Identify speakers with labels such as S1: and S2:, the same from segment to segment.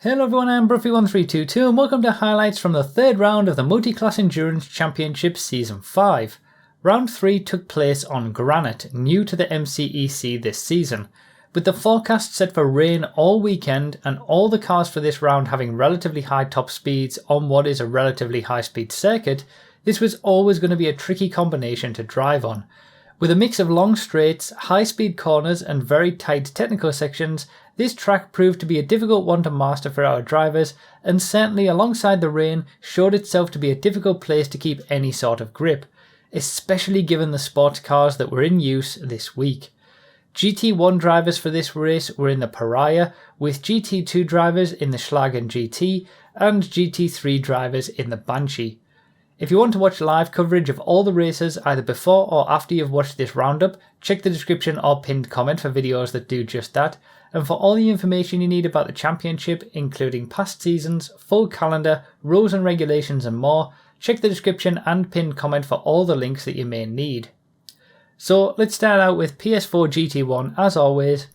S1: Hello everyone, I'm Bruffy1322 and welcome to highlights from the third round of the Multi-Class Endurance Championship Season 5. Round 3 took place on Granite, new to the MCEC this season. With the forecast set for rain all weekend and all the cars for this round having relatively high top speeds on what is a relatively high speed circuit, this was always going to be a tricky combination to drive on. With a mix of long straights, high-speed corners and very tight technical sections, this track proved to be a difficult one to master for our drivers, and certainly alongside the rain showed itself to be a difficult place to keep any sort of grip, especially given the sports cars that were in use this week. GT1 drivers for this race were in the Pariah, with GT2 drivers in the Schlagen GT and GT3 drivers in the Banshee. If you want to watch live coverage of all the races either before or after you've watched this roundup, check the description or pinned comment for videos that do just that. And for all the information you need about the championship, including past seasons, full calendar, rules and regulations and more, check the description and pinned comment for all the links that you may need. So let's start out with PS4 GT1 as always,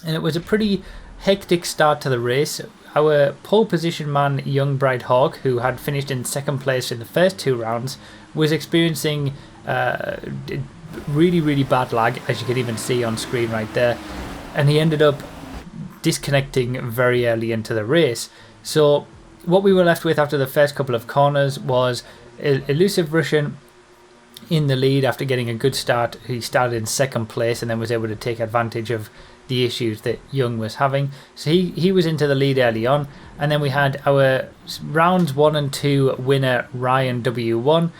S1: and it was a pretty hectic start to the race. Our pole position man, Young Bright Hawk, who had finished in second place in the first two rounds, was experiencing really bad lag, as you can even see on screen right there, and he ended up disconnecting very early into the race. So what we were left with after the first couple of corners was Elusive Russian in the lead after getting a good start. He started in second place and then was able to take advantage of the issues that Young was having. So he was into the lead early on, and then we had our rounds 1 and 2 winner Ryan W1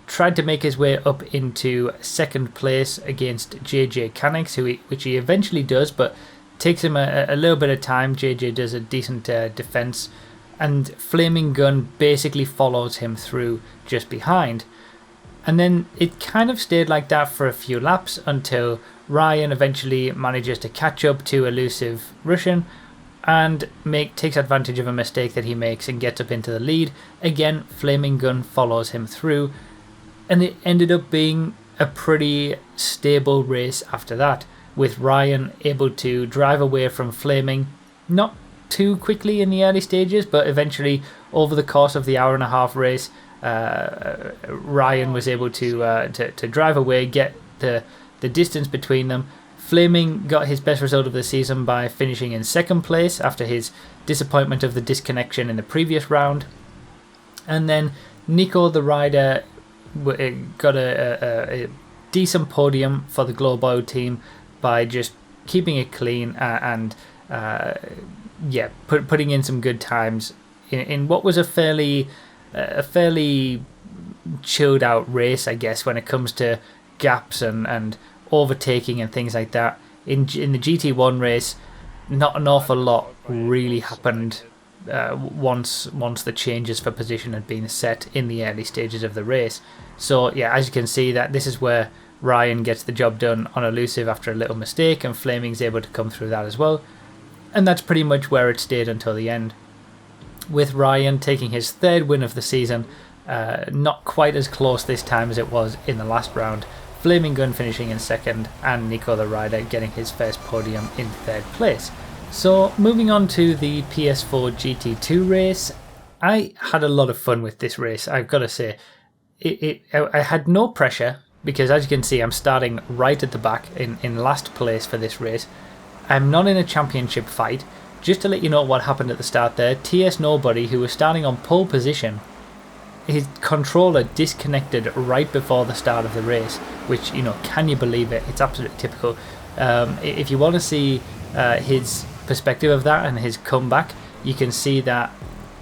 S1: tried to make his way up into second place against JJ Canix, which he eventually does, but takes him a little bit of time. JJ does a decent defense, and Flaming Gun basically follows him through just behind. And then it kind of stayed like that for a few laps until Ryan eventually manages to catch up to Elusive Russian and takes advantage of a mistake that he makes and gets up into the lead. Again, Flaming Gun follows him through, and it ended up being a pretty stable race after that, with Ryan able to drive away from Flaming, not too quickly in the early stages, but eventually over the course of the hour-and-a-half race, Ryan was able to drive away, get the distance between them. Flaming got his best result of the season by finishing in second place after his disappointment of the disconnection in the previous round. And then Nico the rider got a decent podium for the Global team by just keeping it clean and putting in some good times in what was a fairly chilled out race, I guess, when it comes to gaps and overtaking and things like that. In the GT1 race, not an awful lot really happened once the changes for position had been set in the early stages of the race. So yeah, as you can see, that this is where Ryan gets the job done on Elusive after a little mistake, and Flaming's able to come through that as well. And that's pretty much where it stayed until the end, with Ryan taking his third win of the season. Not quite as close this time as it was in the last round. Flaming Gun finishing in second, and Nico the rider getting his first podium in third place. So moving on to the PS4 GT2 race, I had a lot of fun with this race, I've got to say. I had no pressure because, as you can see, I'm starting right at the back in last place for this race. I'm not in a championship fight. Just to let you know what happened at the start there, TS Nobody, who was starting on pole position, his controller disconnected right before the start of the race, which, can you believe it? It's absolutely typical. If you want to see his perspective of that and his comeback, you can see that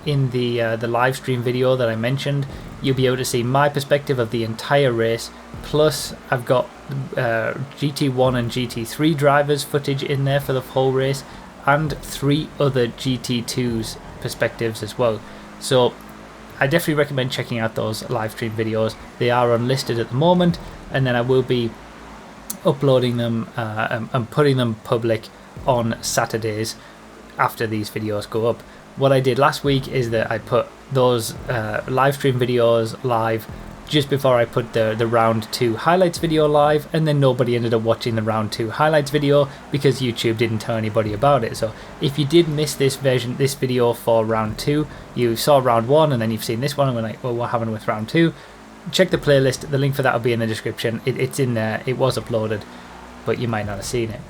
S1: in the live stream video that I mentioned. You'll be able to see my perspective of the entire race, plus I've got GT1 and GT3 drivers footage in there for the whole race, and 3 other GT2's perspectives as well. So I definitely recommend checking out those live stream videos. They are unlisted at the moment, and then I will be uploading them and putting them public on Saturdays after these videos go up. What I did last week is that I put those live stream videos live just before I put the round 2 highlights video live, and then nobody ended up watching the round 2 highlights video because YouTube didn't tell anybody about it. So if you did miss this video for round 2, you saw round 1 and then you've seen this one and we're like, well, what happened with round 2? Check the playlist, the link for that will be in the description. It's in there, it was uploaded, but you might not have seen it.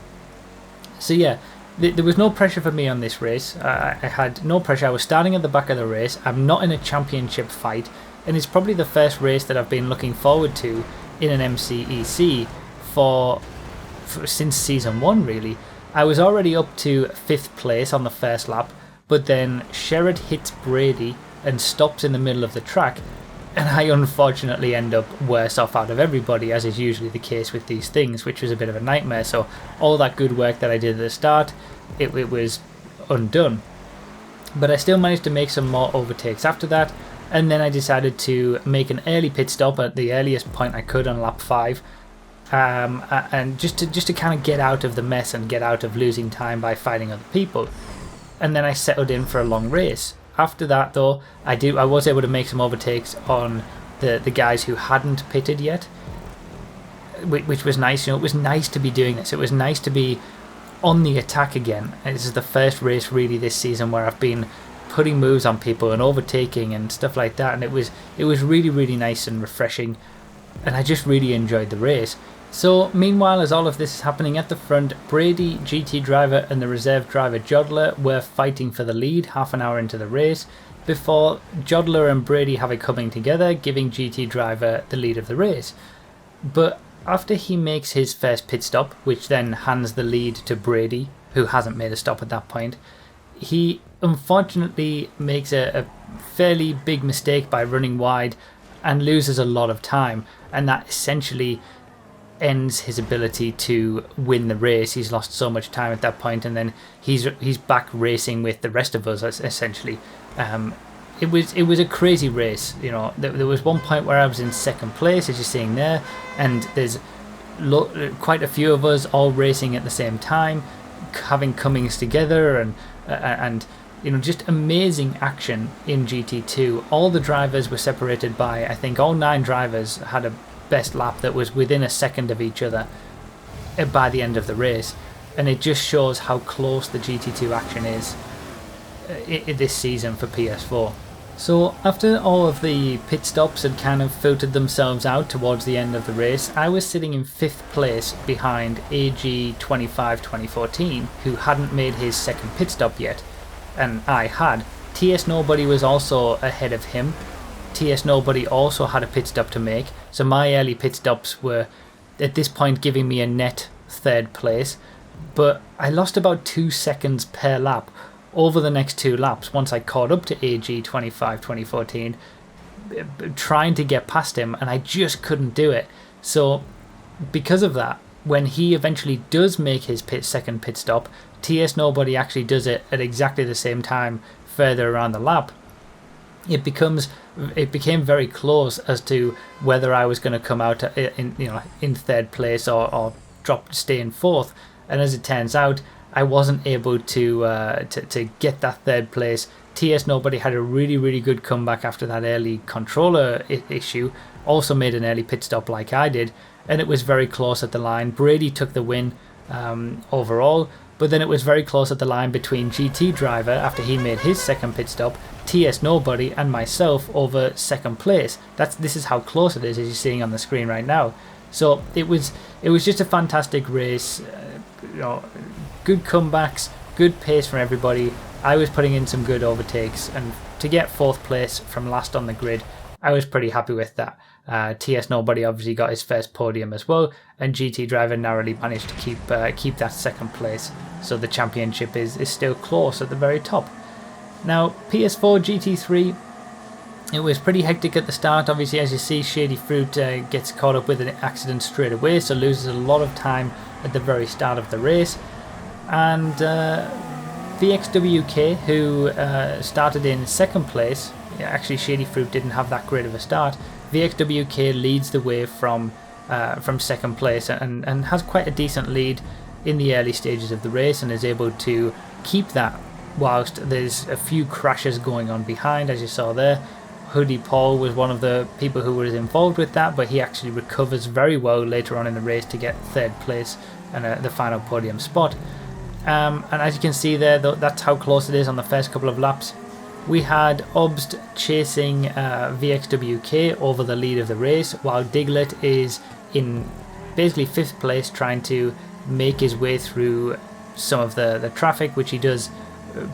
S1: So yeah, there was no pressure for me on this race. I had no pressure. I was starting at the back of the race. I'm not in a championship fight, and it's probably the first race that I've been looking forward to in an MCEC since season 1 really. I was already up to 5th place on the first lap, but then Sherrod hits Brady and stops in the middle of the track, and I unfortunately end up worse off out of everybody, as is usually the case with these things, which was a bit of a nightmare. So all that good work that I did at the start, it was undone. But I still managed to make some more overtakes after that, and then I decided to make an early pit stop at the earliest point I could on lap 5, and just to kind of get out of the mess and get out of losing time by fighting other people. And then I settled in for a long race. After that though, I was able to make some overtakes on the guys who hadn't pitted yet, which was nice. You know, it was nice to be doing this. It was nice to be on the attack again. And this is the first race really this season where I've been putting moves on people and overtaking and stuff like that, and it was really, really nice and refreshing, and I just really enjoyed the race. So meanwhile, as all of this is happening at the front, Brady, GT driver and the reserve driver Jodler were fighting for the lead half an hour into the race, before Jodler and Brady have it coming together, giving GT driver the lead of the race. But after he makes his first pit stop, which then hands the lead to Brady, who hasn't made a stop at that point, he unfortunately makes a fairly big mistake by running wide and loses a lot of time, and that essentially ends his ability to win the race. He's lost so much time at that point, and then he's back racing with the rest of us essentially. It was a crazy race. You know, there was one point where I was in 2nd place, as you're seeing there, and there's quite a few of us all racing at the same time, having comings together, and you know, just amazing action in GT2. All the drivers were separated by, I think all 9 drivers had a best lap that was within a second of each other by the end of the race, and it just shows how close the GT2 action is this season for PS4. So after all of the pit stops had kind of filtered themselves out towards the end of the race, I was sitting in 5th place behind AG25 2014, who hadn't made his 2nd pit stop yet, and I had. TS Nobody was also ahead of him. TS Nobody also had a pit stop to make, so my early pit stops were at this point giving me a net 3rd place, but I lost about 2 seconds per lap over the next 2 laps once I caught up to AG25 2014, trying to get past him, and I just couldn't do it. So because of that, when he eventually does make his 2nd pit stop, TS Nobody actually does it at exactly the same time further around the lap. It became very close as to whether I was going to come out in 3rd place or stay in 4th, and as it turns out, I wasn't able to get that 3rd place. TS Nobody had a really, really good comeback after that early controller issue, also made an early pit stop like I did, and it was very close at the line. Brady took the win overall, but then it was very close at the line between GT driver after he made his 2nd pit stop, TS Nobody and myself over 2nd place. This is how close it is, as you're seeing on the screen right now. So it was just a fantastic race. You know, good comebacks, good pace from everybody. I was putting in some good overtakes, and to get 4th place from last on the grid, I was pretty happy with that. TS Nobody obviously got his first podium as well, and GT driver narrowly managed to keep that 2nd place. So the championship is still close at the very top. Now PS4 GT3, it was pretty hectic at the start. Obviously, as you see, Shady Fruit gets caught up with an accident straight away, so loses a lot of time at the very start of the race. And VXWK, who started in 2nd place, actually Shady Fruit didn't have that great of a start. VXWK leads the way from 2nd place and has quite a decent lead in the early stages of the race, and is able to keep that whilst there's a few crashes going on behind, as you saw there. Hoodie Paul was one of the people who was involved with that, but he actually recovers very well later on in the race to get third place and the final podium spot. And as you can see there, that's how close it is on the first couple of laps. We had Obst chasing VXWK over the lead of the race, while Diglett is in basically 5th place, trying to make his way through some of the traffic, which he does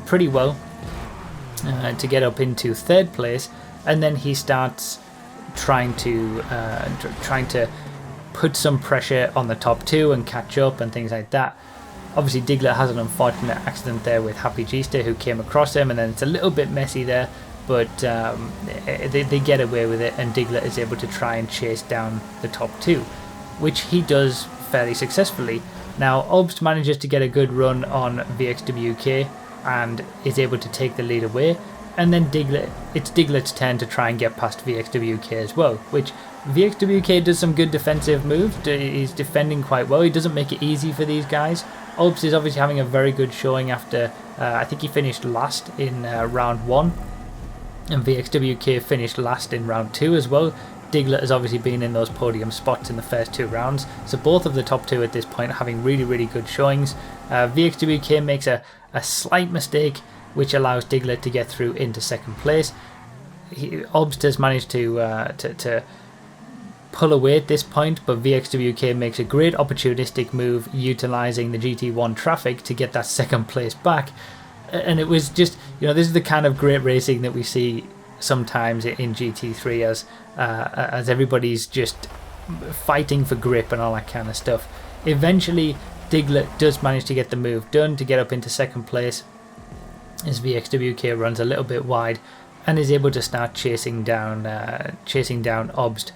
S1: pretty well to get up into 3rd place. And then he starts trying to put some pressure on the top 2 and catch up and things like that. Obviously Diglett has an unfortunate accident there with Happy Gster, who came across him, and then it's a little bit messy there, but they get away with it, and Diglett is able to try and chase down the top 2, which he does fairly successfully. Now Obst manages to get a good run on VXWK and is able to take the lead away, and then it's Diglett's turn to try and get past VXWK as well, which VXWK does some good defensive moves. He's defending quite well. He doesn't make it easy for these guys. Obst is obviously having a very good showing after I think he finished last in round 1, and VXWK finished last in round 2 as well. Diglett has obviously been in those podium spots in the first 2 rounds, so both of the top 2 at this point are having really good showings. VXWK makes a slight mistake, which allows Diglett to get through into 2nd place. Obst has managed to pull away at this point, but VXWK makes a great opportunistic move utilising the GT1 traffic to get that 2nd place back. And it was just, this is the kind of great racing that we see sometimes in GT3 as everybody's just fighting for grip and all that kind of stuff. Eventually Diglett does manage to get the move done to get up into 2nd place as VXWK runs a little bit wide and is able to start chasing down Obst.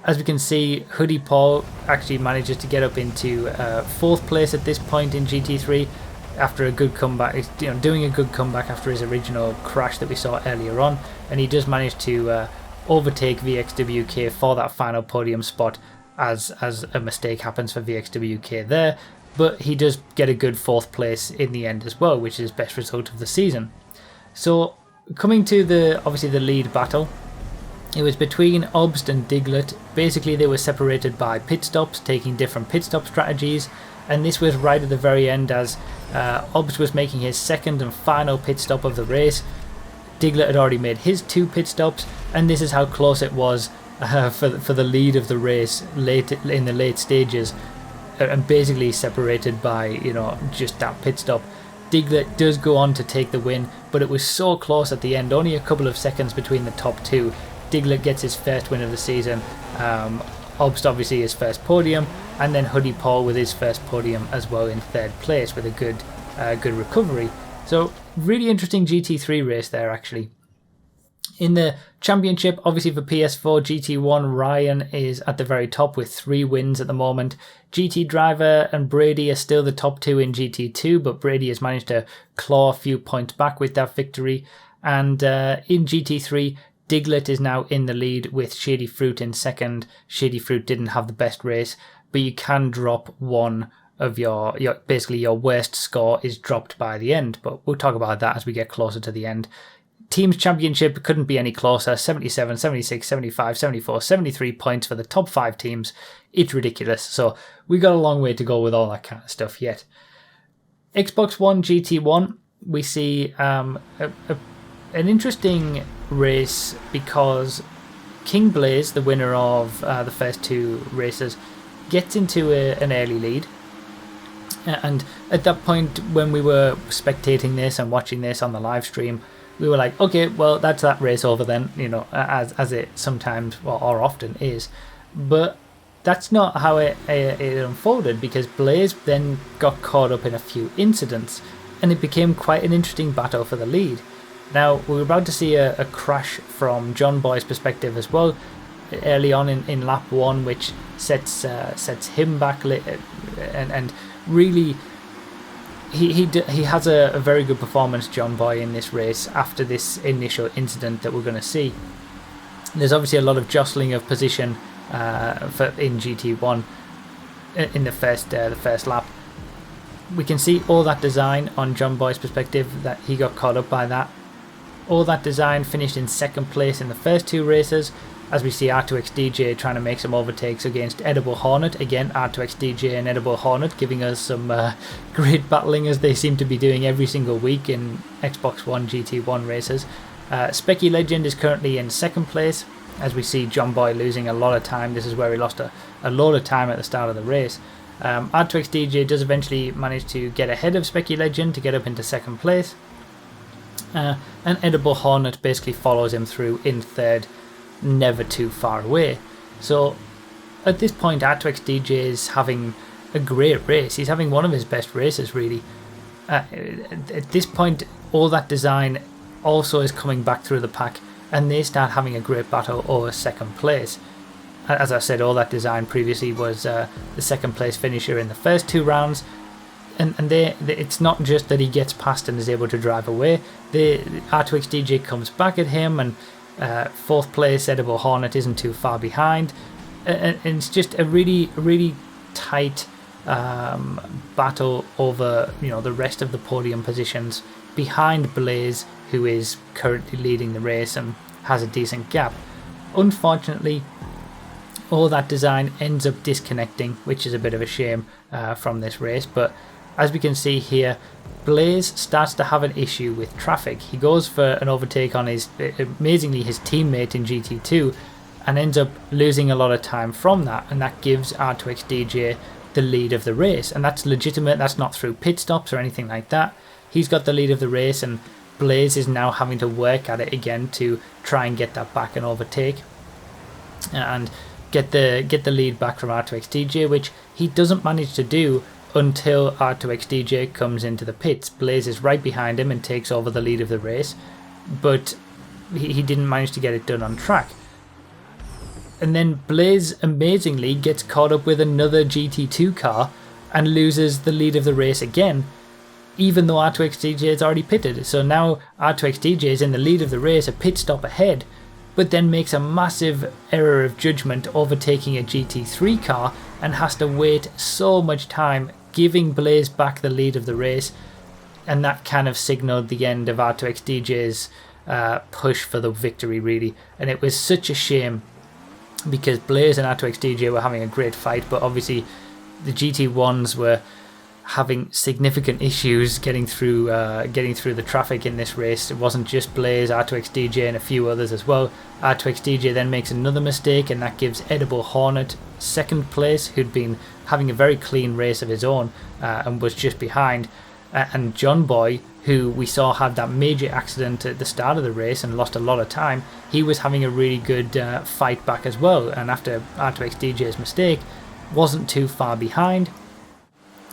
S1: As we can see, Hoodie Paul actually manages to get up into 4th place at this point in GT3 after a good comeback. He's doing a good comeback after his original crash that we saw earlier on, and he does manage to overtake VXWK for that final podium spot as a mistake happens for VXWK there, but he does get a good 4th place in the end as well, which is his best result of the season. So coming to obviously the lead battle, it was between Obst and Diglett. Basically they were separated by pit stops, taking different pit stop strategies, and this was right at the very end as Obst was making his 2nd and final pit stop of the race. Diglett had already made his 2 pit stops, and this is how close it was for the lead of the race in the late stages, and basically separated by just that pit stop. Diglett does go on to take the win, but it was so close at the end, only a couple of seconds between the top 2. Diglett gets his first win of the season, Obst obviously his first podium, and then Hoodie Paul with his first podium as well in 3rd place with a good recovery. So really interesting GT3 race there actually. In the championship, obviously for PS4, GT1 Ryan is at the very top with 3 wins at the moment. GT Driver and Brady are still the top 2 in GT2, but Brady has managed to claw a few points back with that victory. And in GT3, Diglett is now in the lead with Shady Fruit in 2nd. Shady Fruit didn't have the best race, but you can drop one of your basically your worst score is dropped by the end, but we'll talk about that as we get closer to the end. Teams Championship couldn't be any closer. 77, 76, 75, 74, 73 points for the top 5 teams. It's ridiculous. So we got a long way to go with all that kind of stuff yet. Xbox One GT1, we see an interesting race because King Blaze, the winner of the first 2 races, gets into an early lead. And at that point, when we were spectating this and watching this on the live stream, we were like, okay, well, that's that race over then, as it sometimes or often is. But that's not how it unfolded, because Blaze then got caught up in a few incidents, and it became quite an interesting battle for the lead. Now, we're about to see a crash from John Boy's perspective as well, early on in lap 1, which sets him back, and really he has a very good performance, John Boy, in this race after this initial incident that we're going to see. There's obviously a lot of jostling of position in GT1 in the first lap. We can see all that design on John Boy's perspective, that he got caught up by that. All That Design finished in second place in the first 2 races, as we see R2XDJ trying to make some overtakes against Edible Hornet. Again, R2XDJ and Edible Hornet giving us some great battling, as they seem to be doing every single week in Xbox One GT1 races. Specky Legend is currently in second place, as we see John Boy losing a lot of time. This is where he lost a lot of time at the start of the race. R2XDJ does eventually manage to get ahead of Specky Legend to get up into second place. And Edible Hornet basically follows him through in third, never too far away. So at this point, R2XDJ is having a great race. He's having one of his best races, really. At this point, All That Design also is coming back through the pack, and they start having a great battle over second place. As I said, All That Design previously was the second place finisher in the first 2 rounds, and it's not just that he gets past and is able to drive away. R2XDJ comes back at him, and fourth place Edible Hornet isn't too far behind, and it's just a really tight battle over the rest of the podium positions behind Blaze, who is currently leading the race and has a decent gap. Unfortunately, All That Design ends up disconnecting, which is a bit of a shame from this race. But as we can see here, Blaze starts to have an issue with traffic. He goes for an overtake on amazingly his teammate in GT2, and ends up losing a lot of time from that, and that gives R2XDJ the lead of the race, and that's legitimate. That's not through pit stops or anything like that. He's got the lead of the race, and Blaze is now having to work at it again to try and get that back and overtake and get the lead back from R2XDJ, which he doesn't manage to do until R2XDJ comes into the pits. Blaze is right behind him and takes over the lead of the race, but he didn't manage to get it done on track. And then Blaze amazingly gets caught up with another GT2 car and loses the lead of the race again, even though R2XDJ is already pitted. So now R2XDJ is in the lead of the race, a pit stop ahead, but then makes a massive error of judgment overtaking a GT3 car and has to wait so much time, giving Blaze back the lead of the race, and that kind of signaled the end of R2XDJ's push for the victory, really. And it was such a shame, because Blaze and R2XDJ were having a great fight, but obviously the GT1s were having significant issues getting through the traffic in this race. It wasn't just Blaze, R2XDJ and a few others as well. R2XDJ then makes another mistake, and that gives Edible Hornet second place, who'd been having a very clean race of his own and was just behind. And John Boy, who we saw had that major accident at the start of the race and lost a lot of time, he was having a really good fight back as well, and after R2XDJ's mistake wasn't too far behind.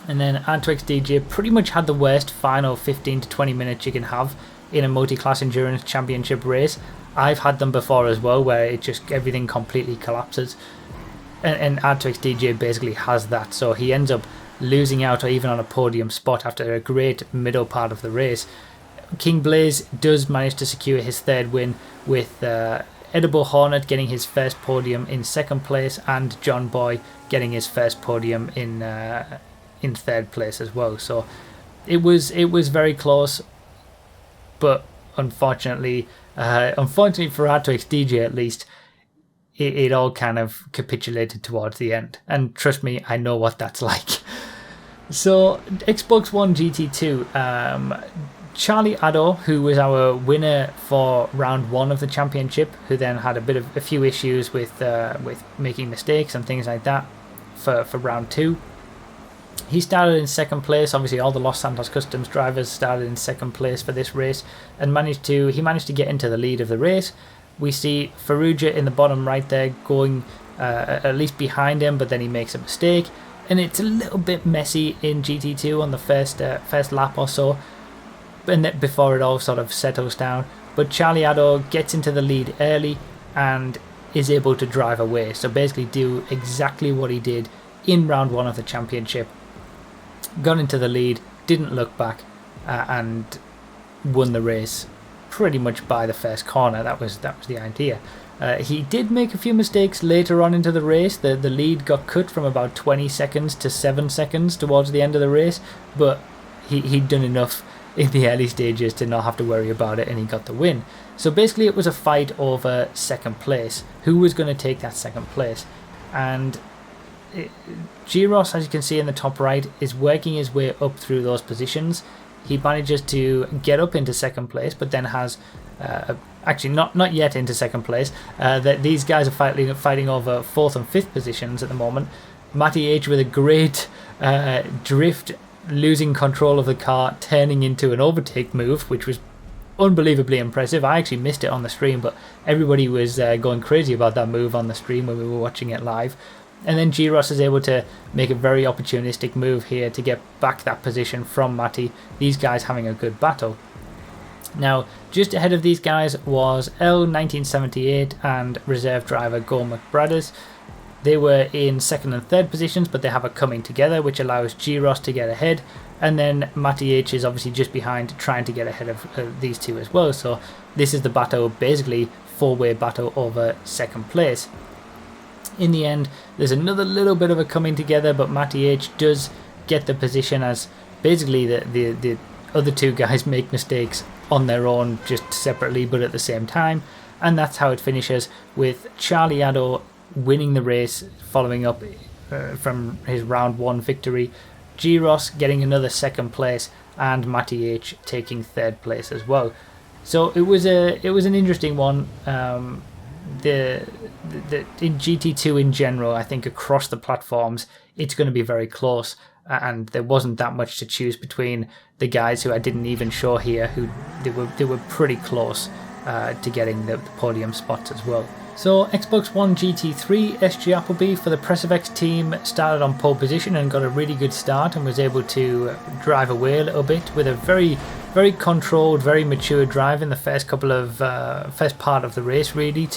S1: And then R2XDJ pretty much had the worst final 15 to 20 minutes you can have in a multi-class endurance championship race. I've had them before as well, where it just everything completely collapses, and R2XDJ basically has that. So he ends up losing out or even on a podium spot after a great middle part of the race. King Blaze does manage to secure his third win, with Edible Hornet getting his first podium in second place, and John Boy getting his first podium in third place as well. So it was very close, but unfortunately for R2XDJ at least, it all kind of capitulated towards the end, and trust me, I know what that's like. So Xbox One GT2, Charlie Addo, who was our winner for round 1 of the championship, who then had a few issues with making mistakes and things like that for round 2. He started in second place. Obviously, all the Los Santos Customs drivers started in second place for this race, and managed to get into the lead of the race. We see Faruja in the bottom right there going at least behind him, but then he makes a mistake, and it's a little bit messy in GT2 on the first lap or so, and then before it all sort of settles down. But Charlie Addo gets into the lead early and is able to drive away. So basically do exactly what he did in round 1 of the championship. Got into the lead, didn't look back, and won the race pretty much by the first corner. That was the idea. He did make a few mistakes later on into the race. The lead got cut from about 20 seconds to 7 seconds towards the end of the race, but he'd done enough in the early stages to not have to worry about it, and he got the win. So basically it was a fight over second place. Who was going to take that second place? And Giros, as you can see in the top right, is working his way up through those positions. He manages to get up into second place, but then has actually not yet into second place. That these guys are fighting over fourth and fifth positions at the moment. Matty H with a great drift, losing control of the car, turning into an overtake move, which was unbelievably impressive. I actually missed it on the stream, but everybody was going crazy about that move on the stream when we were watching it live. And then Giros is able to make a very opportunistic move here to get back that position from Matty. These guys having a good battle. Now, just ahead of these guys was L1978 and reserve driver Gormac Brothers. They were in second and third positions, but they have a coming together, which allows Giros to get ahead. And then Matty H is obviously just behind, trying to get ahead of these two as well. So this is the battle, basically four-way battle over second place. In the end, there's another little bit of a coming together, but Matty H does get the position as basically the other two guys make mistakes on their own, just separately, but at the same time. And that's how it finishes, with Charlie Addo winning the race, following up from his round 1 victory. Giros getting another second place, and Matty H taking third place as well. So it was an interesting one. In GT2 in general, I think across the platforms, it's going to be very close, and there wasn't that much to choose between the guys who I didn't even show here, who they were pretty close to getting the podium spots as well. So Xbox One GT3 SG Appleby for the Pressifex team started on pole position and got a really good start, and was able to drive away a little bit with a very, very controlled, very mature drive in the first part of the race. Really,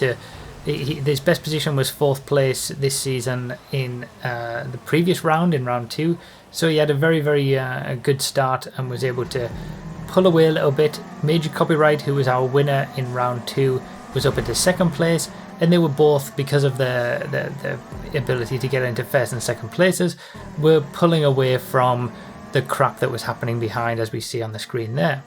S1: his best position was 4th place this season in the previous round, in round 2. So he had a very, very good start and was able to pull away a little bit. Major Copyright, who was our winner in round 2, was up into 2nd place. And they were both, because of their ability to get into 1st and 2nd places, were pulling away from the crap that was happening behind, as we see on the screen there.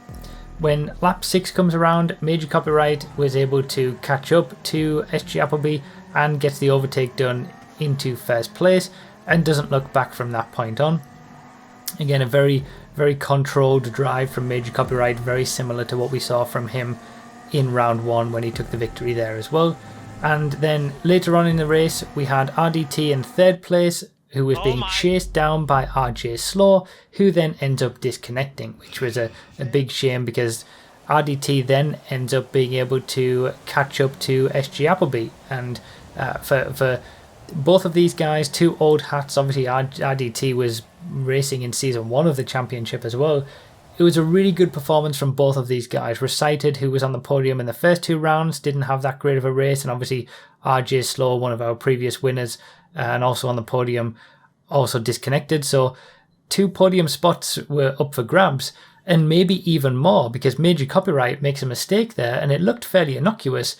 S1: When lap 6 comes around, Major Copyright was able to catch up to SG Appleby and gets the overtake done into 1st place, and doesn't look back from that point on. Again, a very, very controlled drive from Major Copyright, very similar to what we saw from him in round 1 when he took the victory there as well. And then later on in the race, we had RDT in 3rd place, who was being chased down by RJ Slaw, who then ends up disconnecting, which was a big shame, because RDT then ends up being able to catch up to SG Appleby. And for both of these guys, two old hats, obviously RDT was racing in season 1 of the championship as well. It was a really good performance from both of these guys. Recited, who was on the podium in the first 2 rounds, didn't have that great of a race, and obviously RJ Slaw, one of our previous winners, and also on the podium, also disconnected. So 2 podium spots were up for grabs, and maybe even more, because Major Copyright makes a mistake there, and it looked fairly innocuous,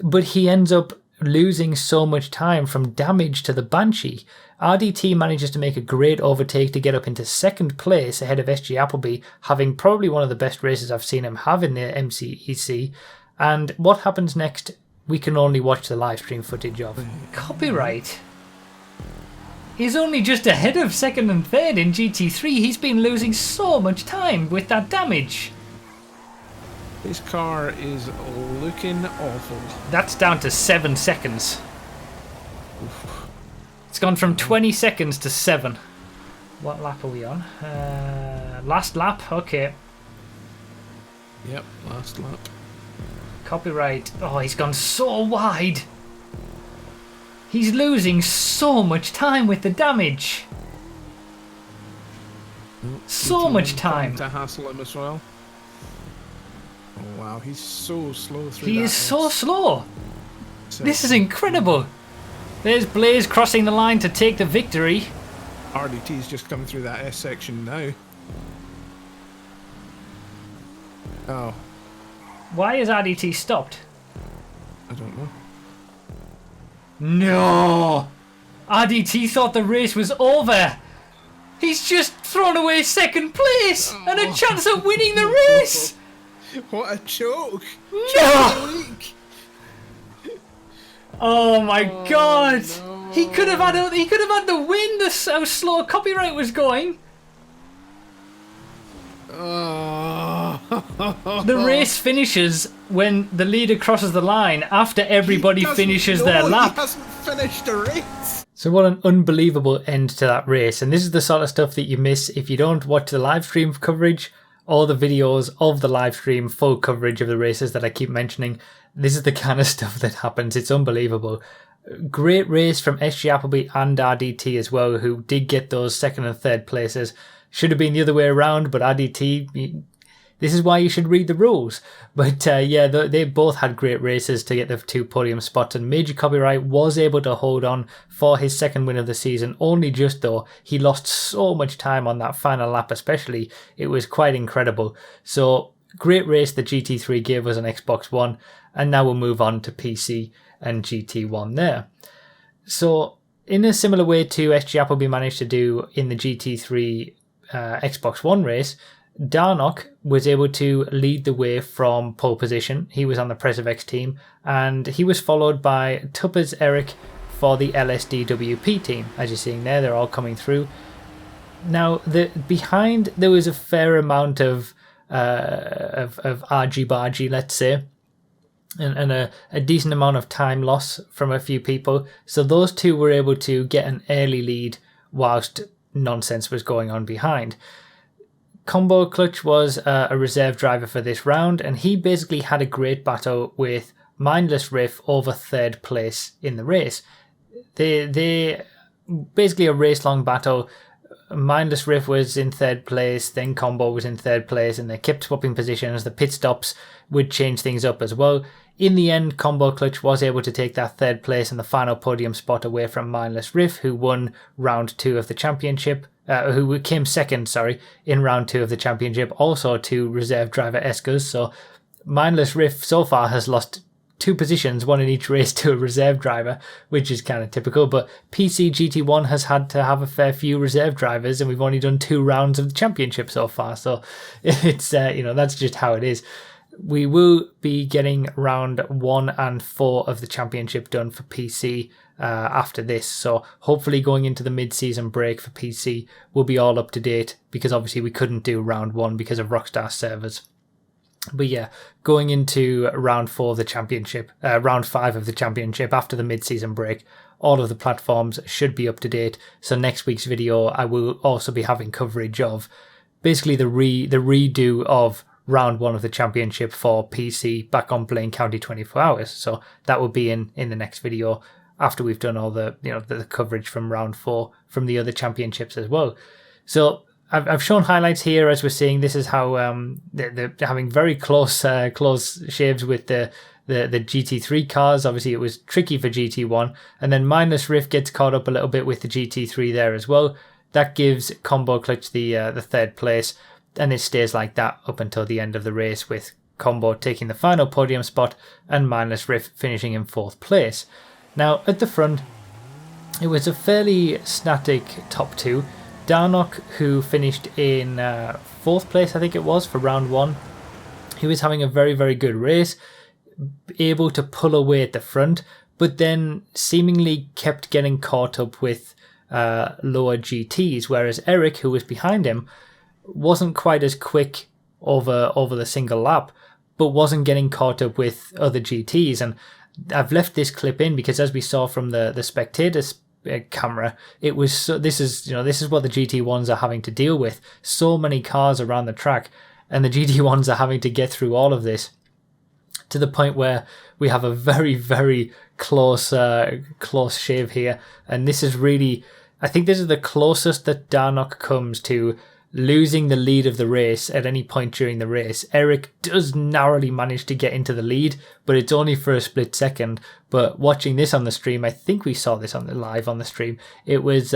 S1: but he ends up losing so much time from damage to the Banshee. RDT manages to make a great overtake to get up into 2nd place ahead of SG Appleby, having probably one of the best races I've seen him have in the MCEC. And what happens next, we can only watch the live stream footage of. Copyright is only just ahead of 2nd and 3rd in GT3. He's been losing so much time with that damage.
S2: This car is looking awful.
S1: That's down to 7 seconds.
S2: Oof.
S1: It's gone from 20 seconds to 7. What lap are we on? Last lap? Okay.
S2: Yep, last lap.
S1: Copyright. Oh, he's gone so wide. He's losing so much time with the damage. So much time.
S2: To hassle him as well. Oh wow, he's so slow through that.
S1: He is so slow. This is incredible. There's Blaze crossing the line to take the victory.
S2: RDT's just coming through that S section now. Oh.
S1: Why is RDT stopped?
S2: I don't know.
S1: No! RDT thought the race was over. He's just thrown away second place and a chance of winning the race.
S2: What a choke!
S1: No! Oh my God!
S2: No.
S1: He could have had the win. That's how slow copyright was going. The race finishes when the leader crosses the line after everybody finishes their lap.
S2: He hasn't finished a race.
S1: So what an unbelievable end to that race. And this is the sort of stuff that you miss if you don't watch the live stream coverage or the videos of the live stream full coverage of the races that I keep mentioning. This is the kind of stuff that happens. It's unbelievable. Great race from SG Appleby and RDT as well, who did get those second and third places. Should have been the other way around, but RDT, this is why you should read the rules. But yeah, they both had great races to get the 2 podium spots, and Major Copyright was able to hold on for his second win of the season, only just though. He lost so much time on that final lap especially. It was quite incredible. So great race the GT3 gave us on Xbox One, and now we'll move on to PC and GT1 there. So in a similar way to SG Appleby managed to do in the GT3 Xbox One race, Darnock was able to lead the way from pole position. He was on the PreserveX team, and he was followed by Tuppers Eric for the LSDWP team. As you're seeing there, they're all coming through. Now, behind there was a fair amount of argy-bargy, let's say, and a decent amount of time loss from a few people. So those two were able to get an early lead whilst nonsense was going on behind. Combo Clutch was a reserve driver for this round, and he basically had a great battle with Mindless Riff over third place in the race. They basically a race-long battle. Mindless Riff was in third place, then Combo was in third place, and they kept swapping positions. The pit stops would change things up as well. In the end, Combo Clutch was able to take that third place and the final podium spot away from Mindless Riff, who won round 2 of the championship, who came second, in round 2 of the championship, also to reserve driver Eskers. So Mindless Riff so far has lost 2 positions, one in each race, to a reserve driver, which is kind of typical. But PC GT1 has had to have a fair few reserve drivers, and we've only done 2 rounds of the championship so far. So it's that's just how it is. We will be getting round 1 and 4 of the championship done for PC after this. So hopefully going into the mid-season break for PC, we'll be all up to date, because obviously we couldn't do round 1 because of Rockstar servers. But yeah, going into round 4 of the championship, round 5 of the championship after the mid-season break, all of the platforms should be up to date. So next week's video, I will also be having coverage of basically the redo of round 1 of the championship for PC back on Blaine County 24 hours. So that will be in the next video after we've done all the the coverage from round 4 from the other championships as well. So I've shown highlights here as we're seeing. This is how they're having very close shaves with the GT3 cars. Obviously it was tricky for GT1, and then Mindless Riff gets caught up a little bit with the GT3 there as well. That gives Combo Clutch the third place, and it stays like that up until the end of the race, with Combo taking the final podium spot and Mindless Riff finishing in 4th place. Now at the front, it was a fairly static top 2. Darnock, who finished in 4th place, I think it was, for round 1. He was having a very, very good race, able to pull away at the front, but then seemingly kept getting caught up with lower GTs, whereas Eric, who was behind him, wasn't quite as quick over the single lap, but wasn't getting caught up with other GTs. And I've left this clip in because, as we saw from the spectators camera, it was this is what the GT1s are having to deal with. So many cars around the track, and the GT1s are having to get through all of this, to the point where we have a very, very close shave here. And this is really, I think this is the closest that Darnock comes to losing the lead of the race at any point during the race. Eric does narrowly manage to get into the lead, but it's only for a split second. But watching this on the stream, I think we saw this live on the stream, it was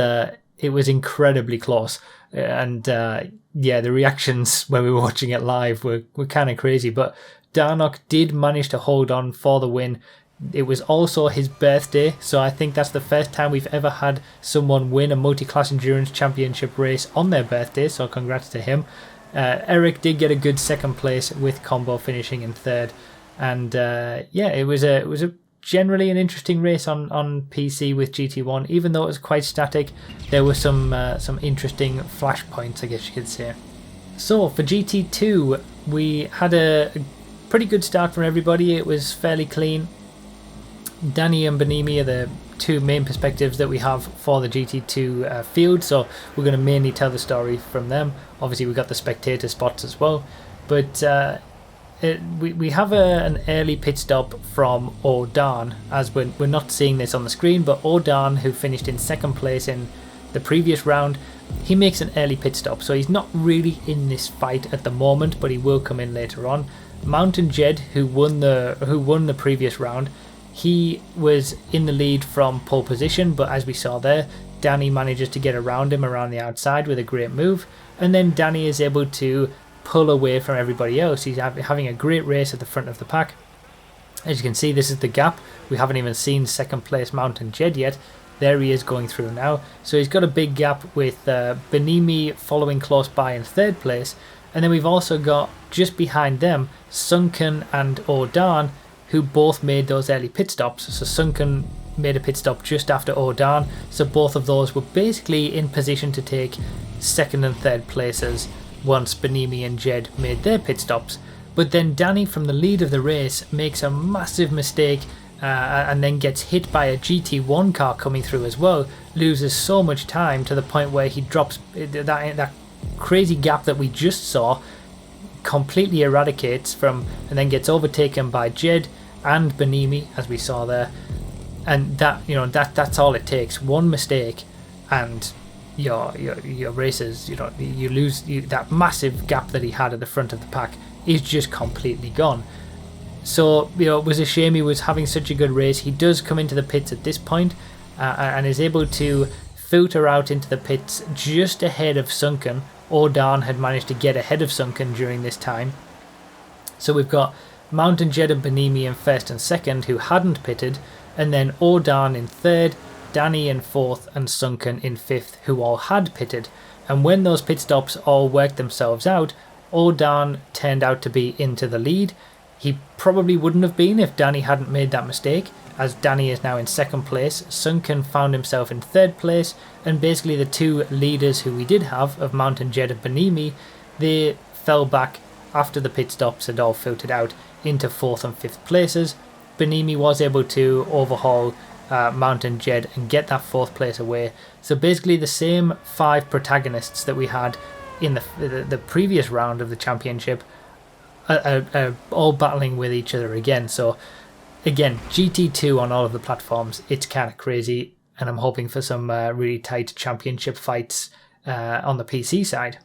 S1: incredibly close. And yeah, the reactions when we were watching it live were kind of crazy. But Darnock did manage to hold on for the win, It was also his birthday, so I think that's the first time we've ever had someone win a multi-class endurance championship race on their birthday, so congrats to him. Eric did get a good second place with Combo finishing in third, and yeah, it was a generally an interesting race on PC with GT1. Even though it was quite static, there were some interesting flashpoints, I guess you could say. So for GT2, we had a pretty good start from everybody. It was fairly clean. Danny and Banimi are the two main perspectives that we have for the GT2 field, so we're going to mainly tell the story from them. Obviously, we got the spectator spots as well, but we have an early pit stop from O'Dan, as we're not seeing this on the screen, but O'Dan, who finished in second place in the previous round, he makes an early pit stop, so he's not really in this fight at the moment, but he will come in later on. Mountain Jed, who won the previous round, he was in the lead from pole position, but as we saw there, Danny manages to get around him around the outside with a great move, and then Danny is able to pull away from everybody else. He's having a great race at the front of the pack. As you can see, this is the gap. We haven't even seen second place Mountain Jed yet. There he is going through now. So he's got a big gap with Banimi following close by in third place, and then we've also got just behind them Sunken and O'Dan, who both made those early pit stops. So Sunken made a pit stop just after O'Dan, so both of those were basically in position to take second and third places once Banimi and Jed made their pit stops. But then Danny, from the lead of the race, makes a massive mistake and then gets hit by a GT1 car coming through as well, loses so much time to the point where he drops that crazy gap that we just saw, completely eradicates from, and then gets overtaken by Jed and Banimi, as we saw there. And that's all it takes. One mistake and your races, you lose. That massive gap that he had at the front of the pack is just completely gone. So it was a shame he was having such a good race. He does come into the pits at this point and is able to filter out into the pits just ahead of Sunken. O'Dan had managed to get ahead of Sunken during this time. So we've got Mountain Jed and Banimi in first and second, who hadn't pitted, and then O'Dan in third, Danny in fourth, and Sunken in fifth, who all had pitted. And when those pit stops all worked themselves out, O'Dan turned out to be into the lead. He probably wouldn't have been if Danny hadn't made that mistake, as Danny is now in second place. Sunken found himself in third place, and basically the two leaders who we did have, of Mountain Jed and Banimi, they fell back after the pit stops had all filtered out into fourth and fifth places. Banimi was able to overhaul Mountain Jed and get that fourth place away. So basically the same five protagonists that we had in the previous round of the championship are all battling with each other again. So again, GT2 on all of the platforms, it's kind of crazy, and I'm hoping for some really tight championship fights on the PC side.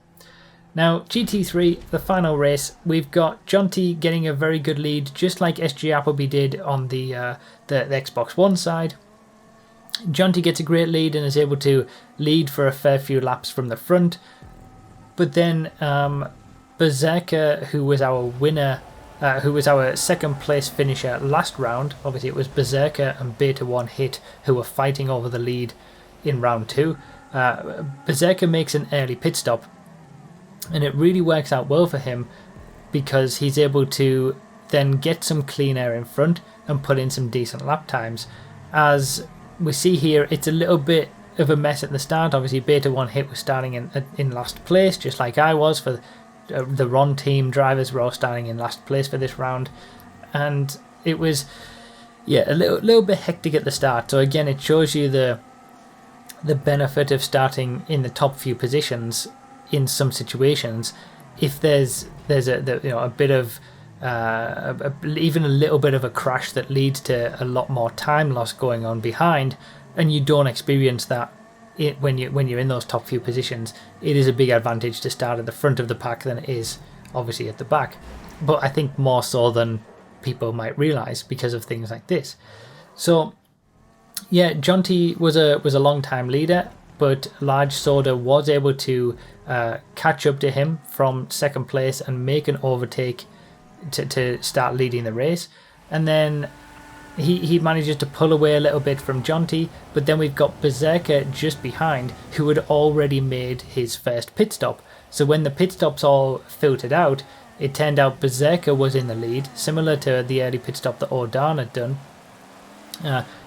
S1: Now, GT3, the final race, we've got Jonty getting a very good lead, just like SG Appleby did on the Xbox One side. Jonty gets a great lead and is able to lead for a fair few laps from the front. But then Berserker, who was our winner, who was our second place finisher last round, obviously it was Berserker and Beta 1 Hit who were fighting over the lead in round 2. Berserker makes an early pit stop, and it really works out well for him because he's able to then get some clean air in front and put in some decent lap times. As we see here, it's a little bit of a mess at the start. Obviously Beta 1 Hit was starting in last place, just like I was. For the Ron team drivers were all starting in last place for this round, and it was a little bit hectic at the start. So again, it shows you the benefit of starting in the top few positions in some situations. If there's a bit of even a little bit of a crash that leads to a lot more time loss going on behind, and you don't experience that when you're in those top few positions, it is a big advantage to start at the front of the pack than it is obviously at the back. But I think more so than people might realise because of things like this. So yeah, Jonty was a long time leader, but Large Soda was able to catch up to him from second place and make an overtake to start leading the race. And then he manages to pull away a little bit from Jonty, but then we've got Berserker just behind, who had already made his first pit stop. So when the pit stops all filtered out, it turned out Berserker was in the lead, similar to the early pit stop that Ordan had done.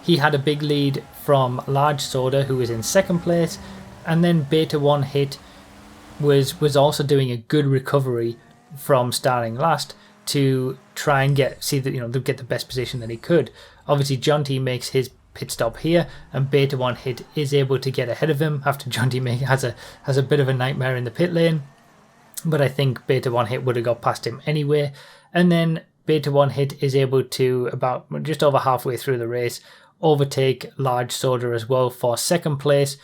S1: He had a big lead from Large Soda, who was in second place, and then Beta One Hit was also doing a good recovery from starting last to try and get the best position that he could. Obviously, Jonty makes his pit stop here, and Beta One Hit is able to get ahead of him after Jonty has a bit of a nightmare in the pit lane. But I think Beta One Hit would have got past him anyway, and then Beta One Hit is able to, about just over halfway through the race, overtake Large Soda as well for second place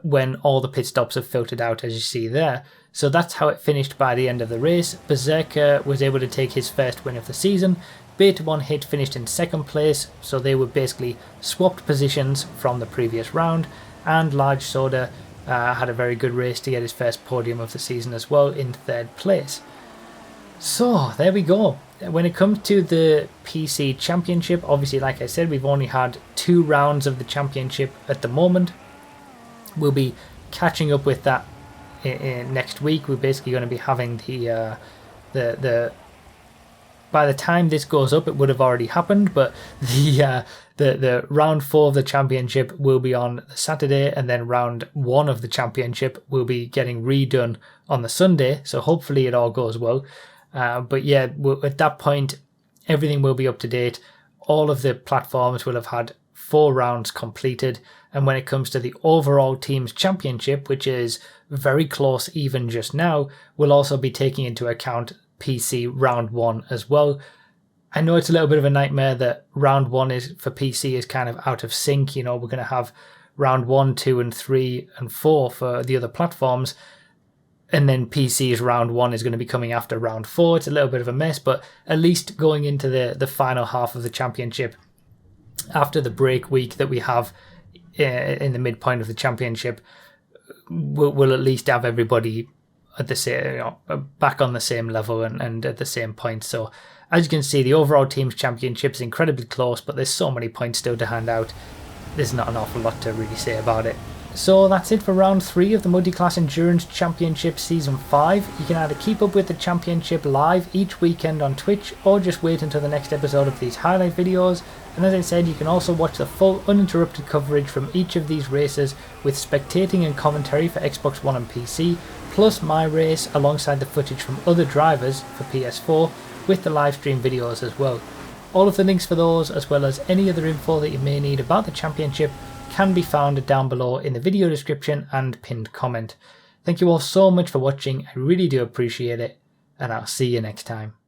S1: when all the pit stops have filtered out, as you see there. So that's how it finished by the end of the race. Berserker was able to take his first win of the season. Beta One Hit finished in second place, so they were basically swapped positions from the previous round, and Large Soda had a very good race to get his first podium of the season as well in third place. So there we go. When it comes to the PC Championship, obviously, like I said, we've only had 2 rounds of the championship at the moment. We'll be catching up with that next week. We're basically going to be having the by the time this goes up, it would have already happened, but the round 4 of the championship will be on Saturday, and then round 1 of the championship will be getting redone on the Sunday. So hopefully it all goes well. But yeah, at that point, everything will be up to date. All of the platforms will have had 4 rounds completed. And when it comes to the overall teams championship, which is very close even just now, we'll also be taking into account PC round 1 as well. I know it's a little bit of a nightmare that round 1 is for PC is kind of out of sync. We're going to have round 1, 2 and 3 and 4 for the other platforms. And then PC's round 1 is going to be coming after round 4. It's a little bit of a mess, but at least going into the final half of the championship, after the break week that we have in the midpoint of the championship, we'll at least have everybody at the same, back on the same level and at the same point. So as you can see, the overall teams championship is incredibly close, but there's so many points still to hand out. There's not an awful lot to really say about it. So that's it for round 3 of the Multiclass Endurance Championship Season 5. You can either keep up with the championship live each weekend on Twitch, or just wait until the next episode of these highlight videos. And as I said, you can also watch the full uninterrupted coverage from each of these races with spectating and commentary for Xbox One and PC, plus my race alongside the footage from other drivers for PS4 with the live stream videos as well. All of the links for those, as well as any other info that you may need about the championship, can be found down below in the video description and pinned comment. Thank you all so much for watching, I really do appreciate it, and I'll see you next time.